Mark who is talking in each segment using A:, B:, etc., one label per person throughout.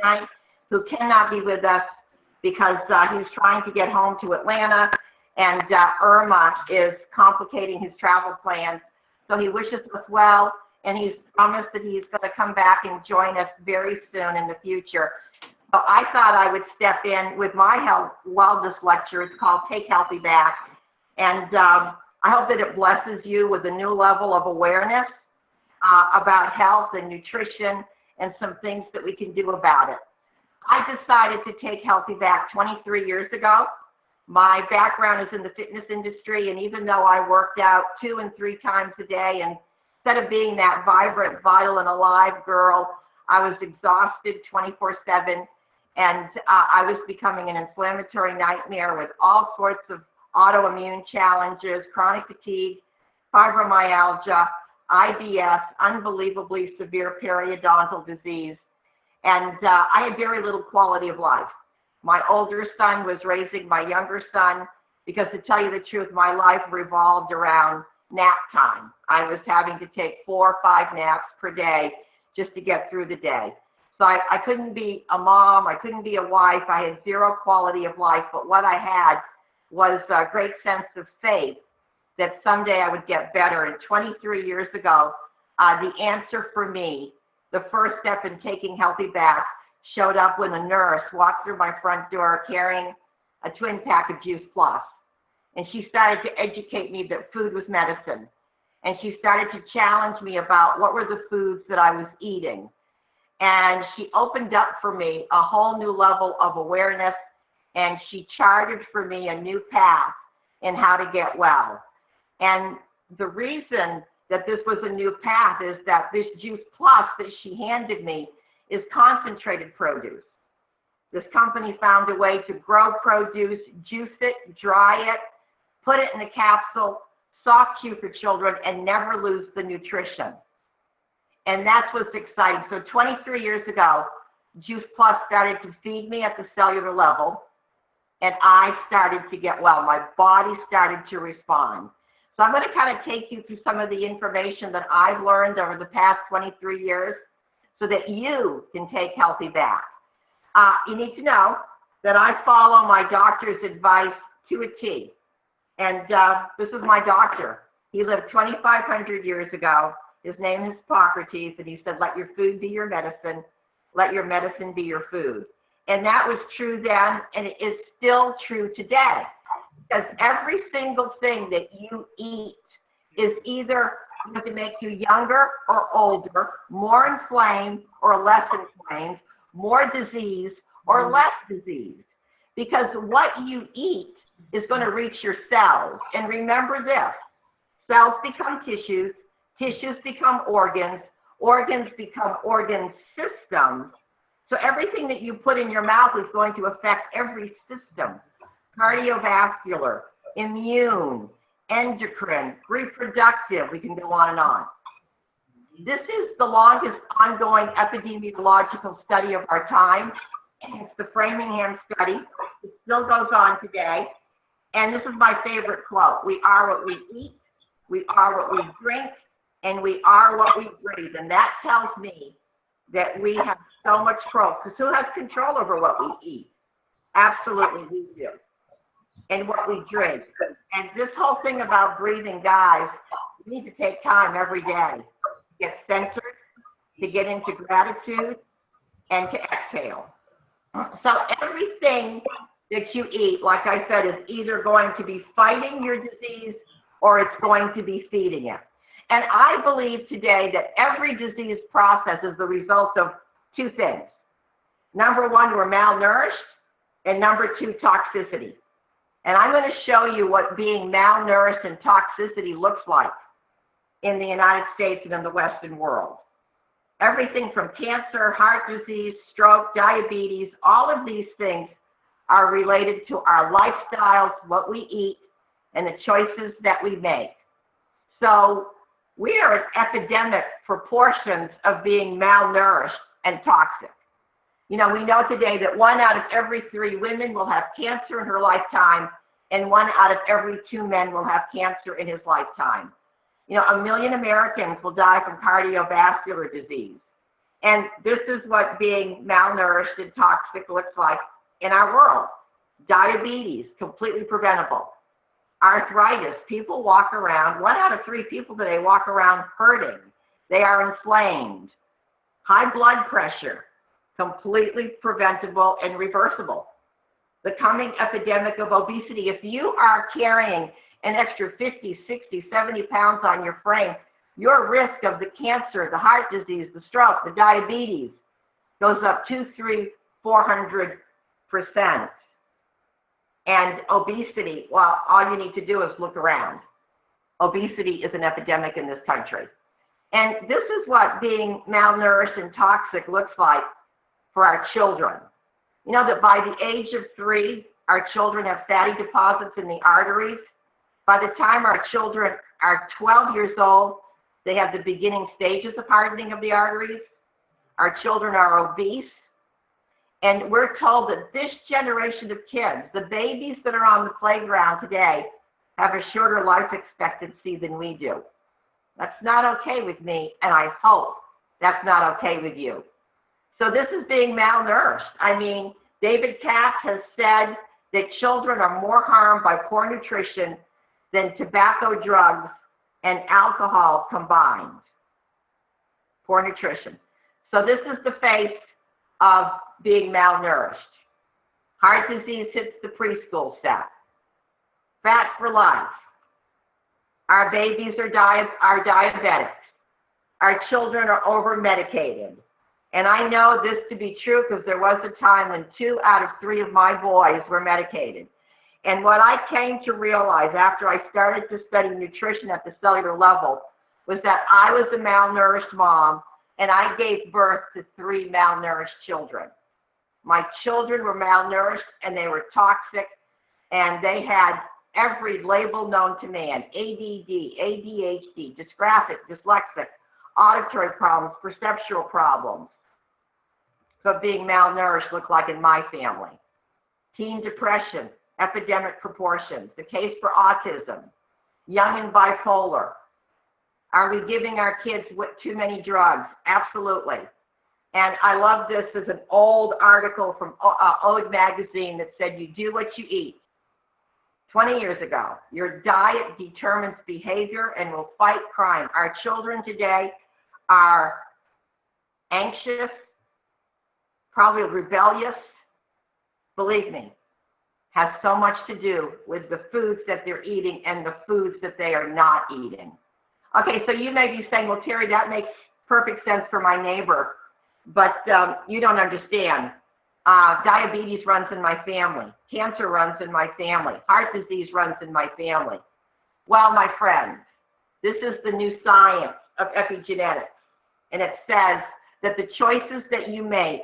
A: tonight, who cannot be with us because he's trying to get home to Atlanta, and Irma is complicating his travel plans. So he wishes us well, and he's promised that he's going to come back and join us very soon in the future. So I thought I would step in with my health wellness lecture. It's called Take Healthy Back. And I hope that it blesses you with a new level of awareness about health and nutrition and some things that we can do about it. I decided to take Healthy Back 23 years ago. My background is in the fitness industry, and even though I worked out 2 and 3 times a day, and instead of being that vibrant, vital, and alive girl, I was exhausted 24/7, and I was becoming an inflammatory nightmare with all sorts of autoimmune challenges, chronic fatigue, fibromyalgia, IBS, unbelievably severe periodontal disease, and I had very little quality of life. My older son was raising my younger son because, to tell you the truth, my life revolved around nap time. I was having to take 4 or 5 naps per day just to get through the day. So I couldn't be a mom, I couldn't be a wife, I had 0 quality of life, but what I had was a great sense of faith that someday I would get better. And 23 years ago, the answer for me, the first step in taking Healthy Back, showed up when a nurse walked through my front door carrying a twin pack of Juice Plus. And she started to educate me that food was medicine. And she started to challenge me about what were the foods that I was eating. And she opened up for me a whole new level of awareness, and she charted for me a new path in how to get well. And the reason that this was a new path is that this Juice Plus that she handed me is concentrated produce. This company found a way to grow produce, juice it, dry it, put it in a capsule, soft chew for children, and never lose the nutrition. And that's what's exciting. So 23 years ago, Juice Plus started to feed me at the cellular level, and I started to get well. My body started to respond. So I'm going to kind of take you through some of the information that I've learned over the past 23 years so that you can take Healthy Back. You need to know that I follow my doctor's advice to a T. And this is my doctor. He lived 2,500 years ago. His name is Hippocrates, and he said, let your food be your medicine. Let your medicine be your food. And that was true then, and it is still true today. Because every single thing that you eat is either going to make you younger or older, more inflamed or less inflamed, more disease or less disease. Because what you eat is going to reach your cells. And remember this, cells become tissues, tissues become organs, organs become organ systems. So everything that you put in your mouth is going to affect every system: cardiovascular, immune, endocrine, reproductive, we can go on and on. This is the longest ongoing epidemiological study of our time. It's the Framingham study. It still goes on today. And this is my favorite quote: we are what we eat, we are what we drink, and we are what we breathe. And that tells me that we have so much control. Because who has control over what we eat? Absolutely, we do. And what we drink. And this whole thing about breathing, guys, we need to take time every day to get centered, to get into gratitude, and to exhale. So everything that you eat, like I said, is either going to be fighting your disease or it's going to be feeding it. And I believe today that every disease process is the result of 2 things. Number 1, we're malnourished, and number 2, toxicity. And I'm going to show you what being malnourished and toxicity looks like in the United States and in the Western world. Everything from cancer, heart disease, stroke, diabetes, all of these things are related to our lifestyles, what we eat, and the choices that we make. So we are at epidemic proportions of being malnourished and toxic. You know, we know today that 1 out of every 3 women will have cancer in her lifetime, and 1 out of every 2 men will have cancer in his lifetime. You know, 1 million Americans will die from cardiovascular disease, And this is what being malnourished and toxic looks like in our world. Diabetes, completely preventable. Arthritis, people walk around, 1 out of 3 people today walk around hurting. They are inflamed. High blood pressure, completely preventable and reversible. The coming epidemic of obesity, if you are carrying an extra 50, 60, 70 pounds on your frame, your risk of the cancer, the heart disease, the stroke, the diabetes goes up 2, 3, 400%. And obesity, well, all you need to do is look around. Obesity is an epidemic in this country. And this is what being malnourished and toxic looks like for our children. You know that by the age of 3, our children have fatty deposits in the arteries. By the time our children are 12 years old, they have the beginning stages of hardening of the arteries. Our children are obese. And we're told that this generation of kids, the babies that are on the playground today, have a shorter life expectancy than we do. That's not okay with me, and I hope that's not okay with you. So this is being malnourished. I mean, David Katz has said that children are more harmed by poor nutrition than tobacco, drugs, and alcohol combined. Poor nutrition. So this is the face of being malnourished. Heart disease hits the preschool set. Fat for life. Our babies are diabetics. Our children are over-medicated. And I know this to be true because there was a time when 2 out of 3 of my boys were medicated. And what I came to realize after I started to study nutrition at the cellular level was that I was a malnourished mom, and I gave birth to 3 malnourished children. My children were malnourished, and they were toxic, and they had every label known to man: ADD, ADHD, dysgraphic, dyslexic, auditory problems, perceptual problems. So being malnourished looked like in my family. Teen depression, epidemic proportions, the case for autism, young and bipolar. Are we giving our kids too many drugs? Absolutely. And I love this as an old article from Ode magazine that said, you do what you eat. 20 years ago, your diet determines behavior and will fight crime. Our children today are anxious, probably rebellious. Believe me, has so much to do with the foods that they're eating and the foods that they are not eating. Okay, so you may be saying, well, Terri, that makes perfect sense for my neighbor, but you don't understand. Diabetes runs in my family. Cancer runs in my family. Heart disease runs in my family. Well, my friends, this is the new science of epigenetics, and it says that the choices that you make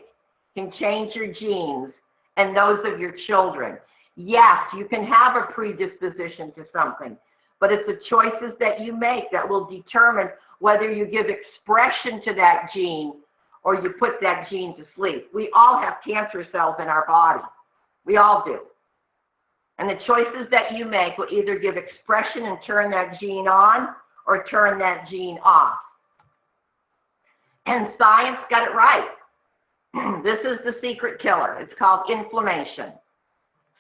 A: can change your genes and those of your children. Yes, you can have a predisposition to something, but it's the choices that you make that will determine whether you give expression to that gene or you put that gene to sleep. We all have cancer cells in our body. We all do. And the choices that you make will either give expression and turn that gene on or turn that gene off. And science got it right. This is the secret killer. It's called inflammation.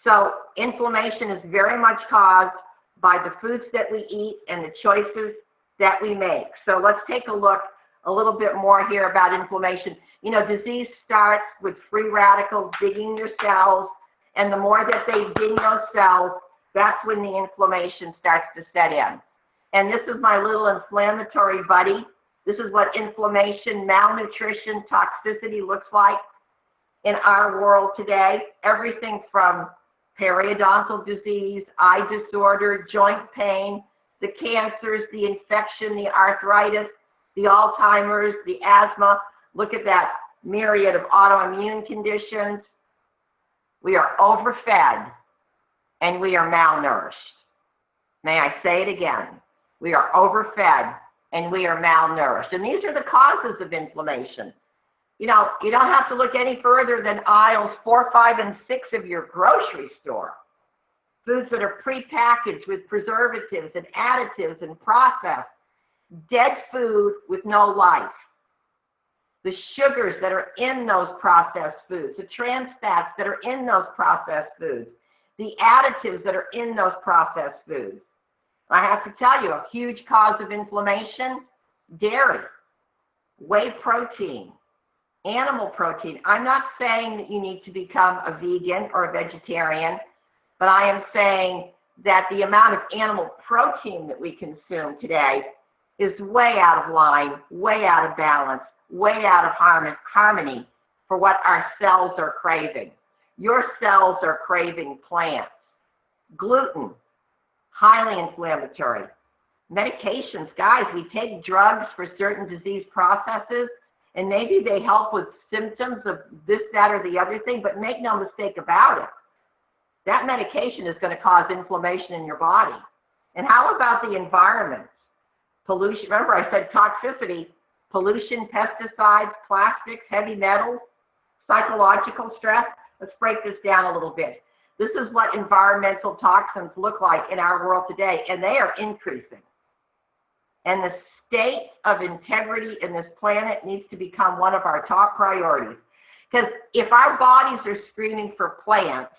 A: So inflammation is very much caused by the foods that we eat and the choices that we make. So let's take a look a little bit more here about inflammation. You know, disease starts with free radicals digging your cells, and the more that they dig those cells, that's when the inflammation starts to set in. And this is my little inflammatory buddy. This is what inflammation, malnutrition, toxicity looks like in our world today. Everything from periodontal disease, eye disorder, joint pain, the cancers, the infection, the arthritis, the Alzheimer's, the asthma. Look at that myriad of autoimmune conditions. We are overfed and we are malnourished. May I say it again? We are overfed and we are malnourished. And these are the causes of inflammation. You know, you don't have to look any further than aisles 4, 5, and 6 of your grocery store. Foods that are prepackaged with preservatives and additives and processed. Dead food with no life. the sugars that are in those processed foods, the trans fats that are in those processed foods, the additives that are in those processed foods. I have to tell you, a huge cause of inflammation, dairy, whey protein, animal protein. I'm not saying that you need to become a vegan or a vegetarian, but I am saying that the amount of animal protein that we consume today is way out of line, way out of balance, way out of harmony for what our cells are craving. Your cells are craving plants. Gluten, highly inflammatory. Medications, guys, we take drugs for certain disease processes, and maybe they help with symptoms of this, that, or the other thing, but make no mistake about it. That medication is going to cause inflammation in your body. And how about the environment? Pollution, remember I said toxicity, pollution, pesticides, plastics, heavy metals, psychological stress. Let's break this down a little bit. This is what environmental toxins look like in our world today, and they are increasing. And the state of integrity in this planet needs to become one of our top priorities. Because if our bodies are screaming for plants,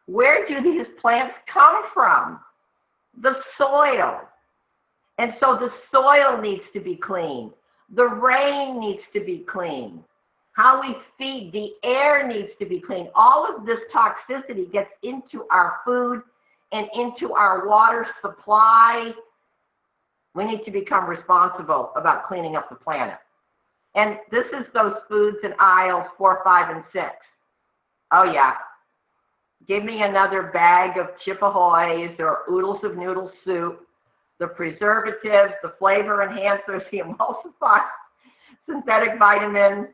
A: where do these plants come from? The soil. And so the soil needs to be clean. The rain needs to be clean. How we feed, the air needs to be clean. All of this toxicity gets into our food and into our water supply. We need to become responsible about cleaning up the planet. And this is those foods in aisles 4, 5, and 6. Oh, yeah. Give me another bag of Chip Ahoys or oodles of noodle soup. The preservatives, the flavor enhancers, the emulsifiers, synthetic vitamins,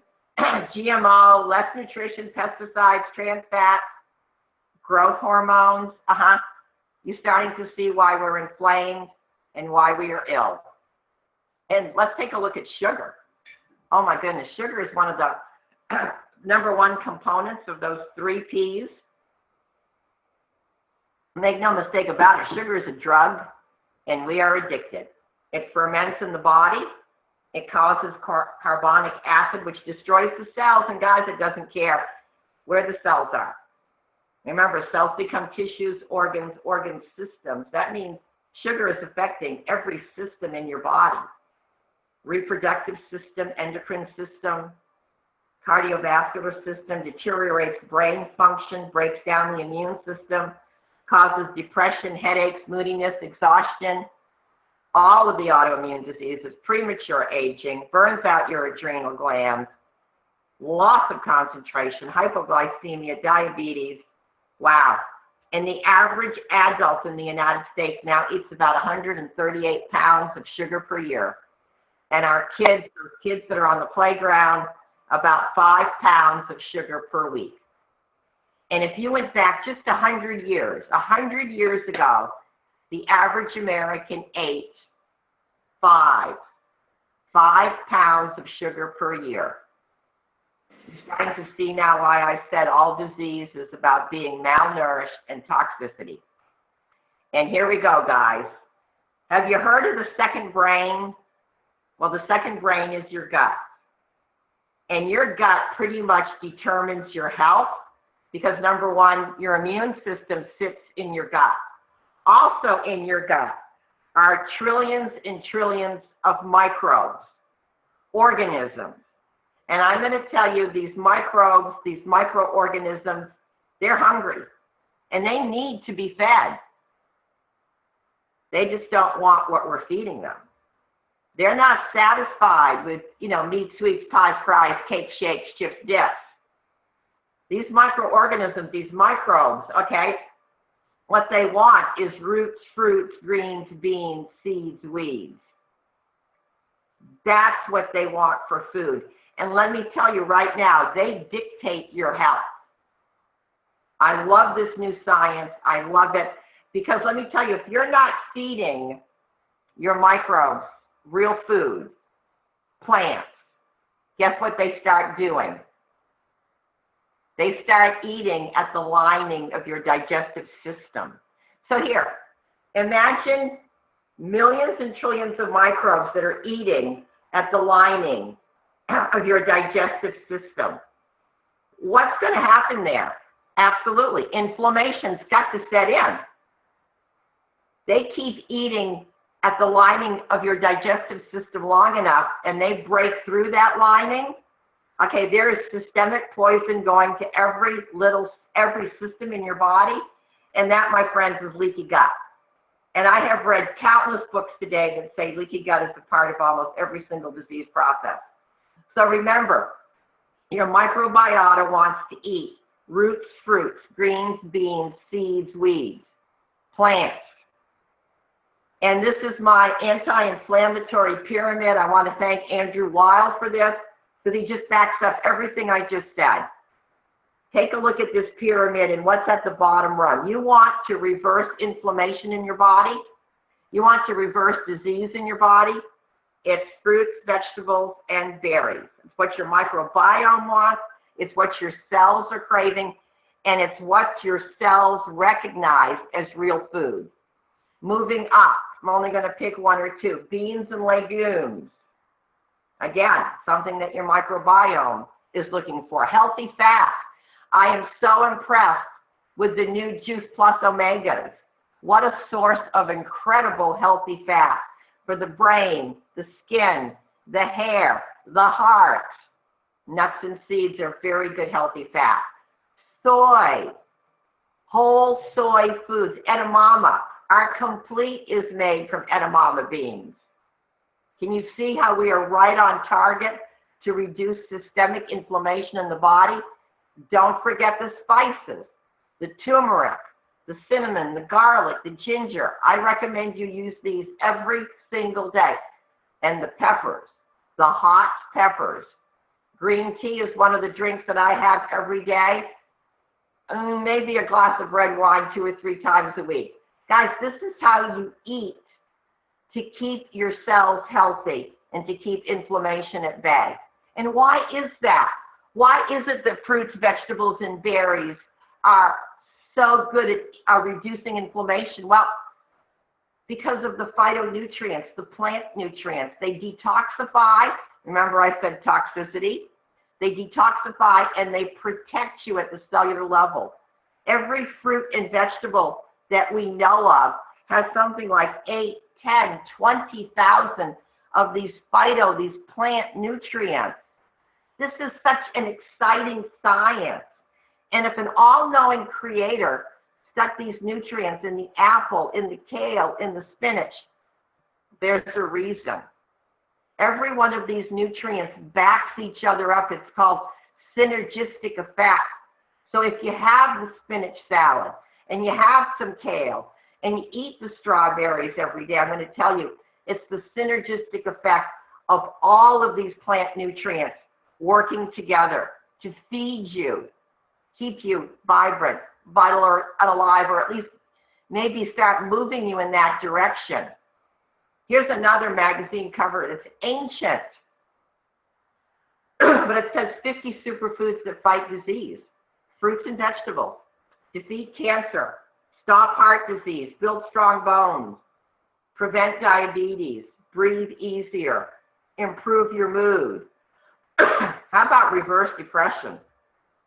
A: GMO, less nutrition, pesticides, trans fats, growth hormones. You're starting to see why we're inflamed and why we are ill. And let's take a look at sugar. Oh my goodness, sugar is one of the number one components of those 3 Ps. Make no mistake about it, sugar is a drug, and we are addicted. It ferments in the body. It causes carbonic acid, which destroys the cells. And guys, it doesn't care where the cells are. Remember, cells become tissues, organs, organ systems. That means sugar is affecting every system in your body. Reproductive system, endocrine system, cardiovascular system, deteriorates brain function, breaks down the immune system, causes depression, headaches, moodiness, exhaustion, all of the autoimmune diseases, premature aging, burns out your adrenal glands, loss of concentration, hypoglycemia, diabetes. Wow. And the average adult in the United States now eats about 138 pounds of sugar per year. And our kids that are on the playground, about 5 pounds of sugar per week. And if you went back just 100 years ago, the average American ate 5 pounds of sugar per year. You're starting to see now why I said all disease is about being malnourished and toxicity. And here we go, guys. Have you heard of the second brain? Well, the second brain is your gut. And your gut pretty much determines your health because, number one, your immune system sits in your gut. Also in your gut are trillions and trillions of microbes, organisms. And I'm going to tell you, these microbes, these microorganisms, they're hungry. And they need to be fed. They just don't want what we're feeding them. They're not satisfied with, meat, sweets, pies, fries, cakes, shakes, chips, dips. These microorganisms, these microbes, okay, what they want is roots, fruits, greens, beans, seeds, weeds. That's what they want for food. And let me tell you right now, they dictate your health. I love this new science. I love it because let me tell you, if you're not feeding your microbes real food, plants, guess what they start doing? They start eating at the lining of your digestive system. So here, imagine millions and trillions of microbes that are eating at the lining of your digestive system. What's going to happen there? Absolutely. Inflammation's got to set in. They keep eating at the lining of your digestive system long enough, and they break through that lining. Okay, there is systemic poison going to every system in your body, and that, my friends, is leaky gut. And I have read countless books today that say leaky gut is a part of almost every single disease process. So remember, your microbiota wants to eat roots, fruits, greens, beans, seeds, weeds, plants. And this is my anti-inflammatory pyramid. I want to thank Andrew Weil for this, because he just backs up everything I just said. Take a look at this pyramid and what's at the bottom rung. You want to reverse inflammation in your body. You want to reverse disease in your body. It's fruits, vegetables, and berries. It's what your microbiome wants. It's what your cells are craving. And it's what your cells recognize as real food. Moving up, I'm only going to pick one or two. Beans and legumes. Again, something that your microbiome is looking for. Healthy fats. I am so impressed with the new Juice Plus Omegas. What a source of incredible healthy fat for the brain, the skin, the hair, the heart. Nuts and seeds are very good healthy fat. Soy, whole soy foods, edamame. Our complete is made from edamame beans. Can you see how we are right on target to reduce systemic inflammation in the body? Don't forget the spices, the turmeric, the cinnamon, the garlic, the ginger. I recommend you use these every single day. And the peppers, the hot peppers. Green tea is one of the drinks that I have every day. Maybe a glass of red wine 2 or 3 times a week. Guys, this is how you eat to keep your cells healthy and to keep inflammation at bay. And why is that? Why is it that fruits, vegetables, and berries are so good at reducing inflammation? Well, because of the phytonutrients, the plant nutrients. They detoxify. Remember I said toxicity? They detoxify and they protect you at the cellular level. Every fruit and vegetable that we know of has something like 8, 10, 20,000 of these these plant nutrients. This is such an exciting science. And if an all-knowing creator stuck these nutrients in the apple, in the kale, in the spinach, there's a reason. Every one of these nutrients backs each other up. It's called synergistic effect. So if you have the spinach salad and you have some kale and you eat the strawberries every day, I'm going to tell you, it's the synergistic effect of all of these plant nutrients working together to feed you, keep you vibrant, vital, or alive, or at least maybe start moving you in that direction. Here's another magazine cover. It's ancient, but it says 50 superfoods that fight disease. Fruits and vegetables, defeat cancer, stop heart disease, build strong bones, prevent diabetes, breathe easier, improve your mood. How about reverse depression,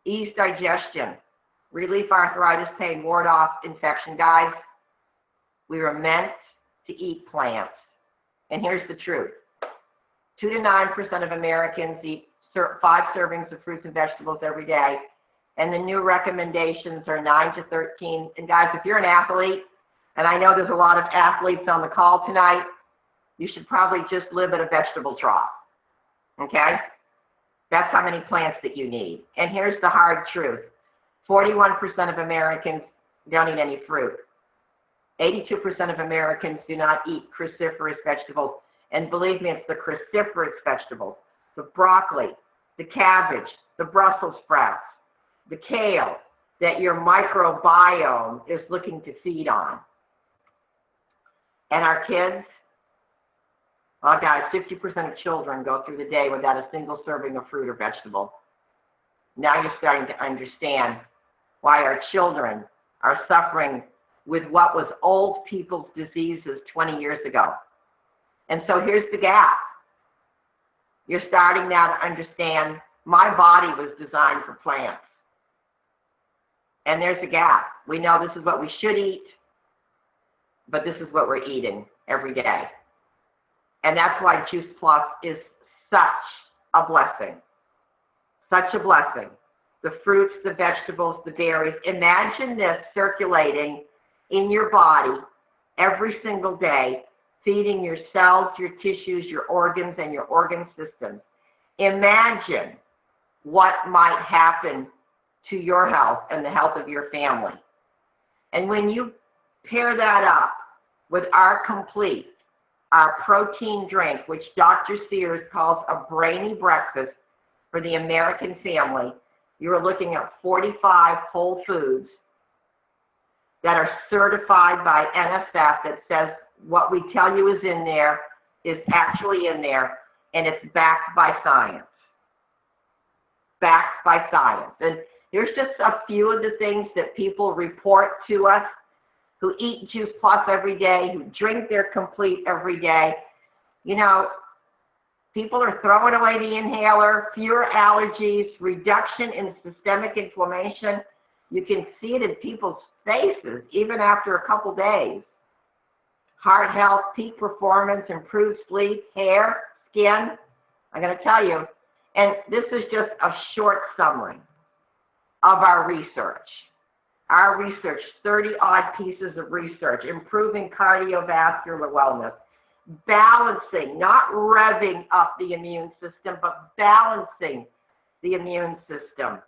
A: ease digestion, relief arthritis pain, ward off infection? Guys, we were meant to eat plants. And here's the truth. 2 to 9% of Americans eat 5 servings of fruits and vegetables every day. And the new recommendations are 9 to 13. And guys, if you're an athlete, and I know there's a lot of athletes on the call tonight, you should probably just live at a vegetable trough. Okay? That's how many plants that you need. And here's the hard truth. 41% of Americans don't eat any fruit. 82% of Americans do not eat cruciferous vegetables. And believe me, it's the cruciferous vegetables, the broccoli, the cabbage, the Brussels sprouts, the kale, that your microbiome is looking to feed on. And our kids, well, guys, 50% of children go through the day without a single serving of fruit or vegetable. Now you're starting to understand why our children are suffering with what was old people's diseases 20 years ago. And so here's the gap. You're starting now to understand my body was designed for plants. And there's a gap. We know this is what we should eat, but this is what we're eating every day. And that's why Juice Plus is such a blessing. Such a blessing. The fruits, the vegetables, the berries. Imagine this circulating in your body every single day, feeding your cells, your tissues, your organs, and your organ systems. Imagine what might happen to your health and the health of your family. And when you pair that up with our complete, our protein drink, which Dr. Sears calls a brainy breakfast for the American family, you're looking at 45 whole foods that are certified by NSF that says what we tell you is in there is actually in there, and it's backed by science. Backed by science. And here's just a few of the things that people report to us who eat Juice Plus every day, who drink their complete every day. You know, people are throwing away the inhaler, fewer allergies, reduction in systemic inflammation. You can see it in people's faces, even after a couple days. Heart health, peak performance, improved sleep, hair, skin. I'm going to tell you. And this is just a short summary of our research. Our research, 30-odd pieces of research, improving cardiovascular wellness, balancing, not revving up the immune system, but balancing the immune system,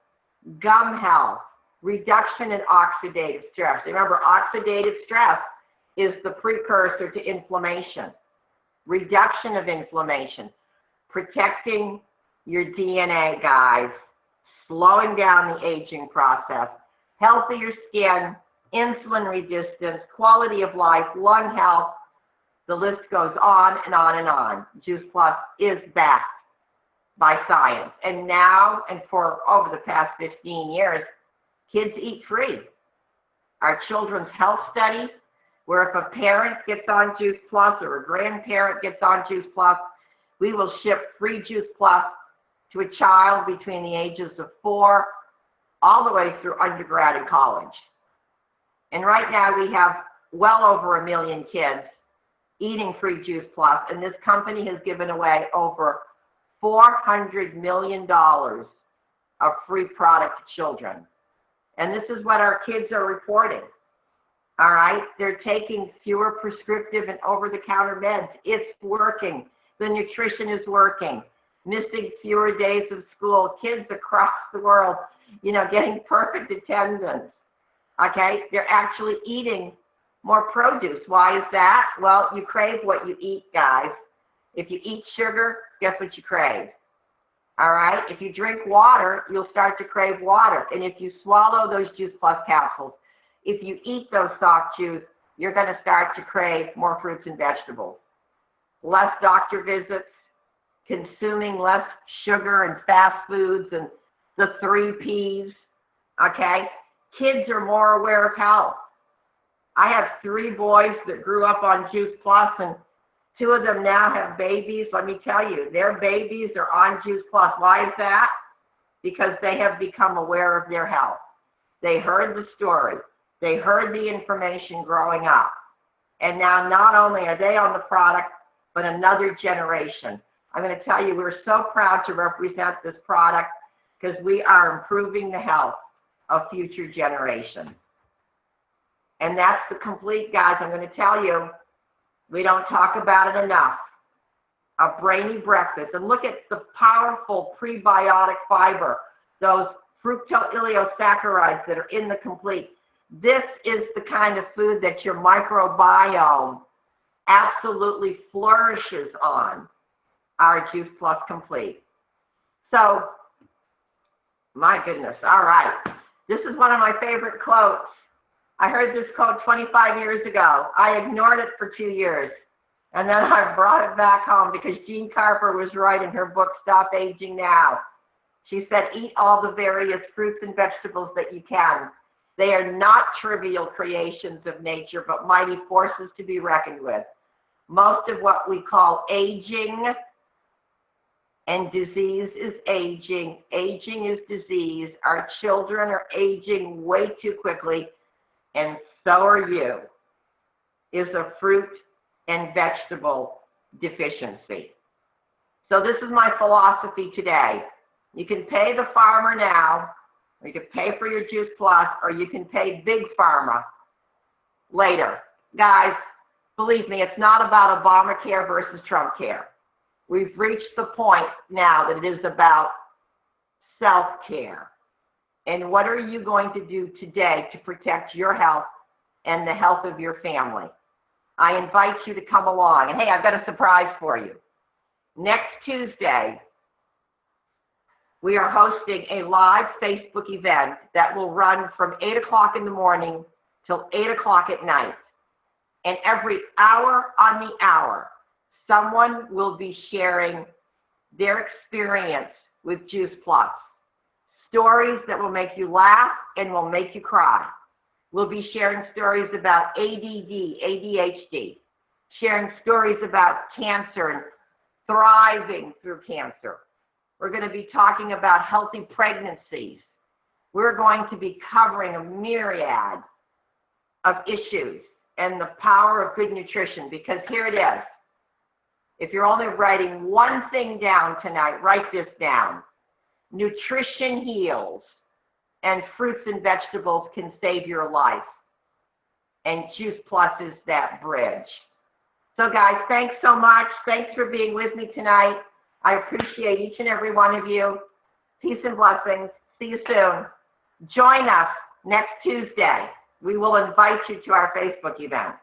A: gum health, reduction in oxidative stress. Remember, oxidative stress is the precursor to inflammation, reduction of inflammation, protecting your DNA, guys, slowing down the aging process, healthier skin, insulin resistance, quality of life, lung health. The list goes on and on and on. Juice Plus is backed by science. And now, and for over the past 15 years, kids eat free. Our children's health studies, where if a parent gets on Juice Plus or a grandparent gets on Juice Plus, we will ship free Juice Plus to a child between the ages of 4 all the way through undergrad and college. And right now we have well over 1 million kids eating free Juice Plus, and this company has given away over $400 million of free product to children. And this is what our kids are reporting. All right? They're taking fewer prescriptive and over-the-counter meds. It's working. The nutrition is working. Missing fewer days of school. Kids across the world, you know, getting perfect attendance. Okay? They're actually eating more produce. Why is that? Well, you crave what you eat, guys. If you eat sugar, guess what you crave? All right? If you drink water, you'll start to crave water. And if you swallow those Juice Plus capsules, if you eat those soft chews, you're going to start to crave more fruits and vegetables. Less doctor visits, consuming less sugar and fast foods and the 3 Ps, okay? Kids are more aware of health. I have 3 boys that grew up on Juice Plus, and 2 of them now have babies. Let me tell you, their babies are on Juice Plus. Why is that? Because they have become aware of their health. They heard the story. They heard the information growing up. And now not only are they on the product, but another generation. I'm going to tell you, we're so proud to represent this product because we are improving the health of future generations. And that's the complete, guys. I'm going to tell you, we don't talk about it enough. A brainy breakfast. And look at the powerful prebiotic fiber, those fructooleosaccharides that are in the complete. This is the kind of food that your microbiome absolutely flourishes on, our Juice Plus Complete. So, my goodness, all right. This is one of my favorite quotes. I heard this quote 25 years ago. I ignored it for 2 years, and then I brought it back home because Jean Carper was right in her book, Stop Aging Now. She said, eat all the various fruits and vegetables that you can. They are not trivial creations of nature, but mighty forces to be reckoned with. Most of what we call aging And disease is aging. Aging is disease. Our children are aging way too quickly, and so are you. Is a fruit and vegetable deficiency. So this is my philosophy today. You can pay the farmer now, or you can pay for your Juice Plus, or you can pay Big Pharma later. Guys, believe me, it's not about Obamacare versus Trump care. We've reached the point now that it is about self-care. And what are you going to do today to protect your health and the health of your family? I invite you to come along. And hey, I've got a surprise for you. Next Tuesday, we are hosting a live Facebook event that will run from 8 o'clock in the morning till 8 o'clock at night. And every hour on the hour, someone will be sharing their experience with Juice Plus. Stories that will make you laugh and will make you cry. We'll be sharing stories about ADD, ADHD, sharing stories about cancer and thriving through cancer. We're going to be talking about healthy pregnancies. We're going to be covering a myriad of issues and the power of good nutrition, because here it is. If you're only writing one thing down tonight, write this down. Nutrition heals, and fruits and vegetables can save your life. And Juice Plus is that bridge. So guys, thanks so much. Thanks for being with me tonight. I appreciate each and every one of you. Peace and blessings. See you soon. Join us next Tuesday. We will invite you to our Facebook event.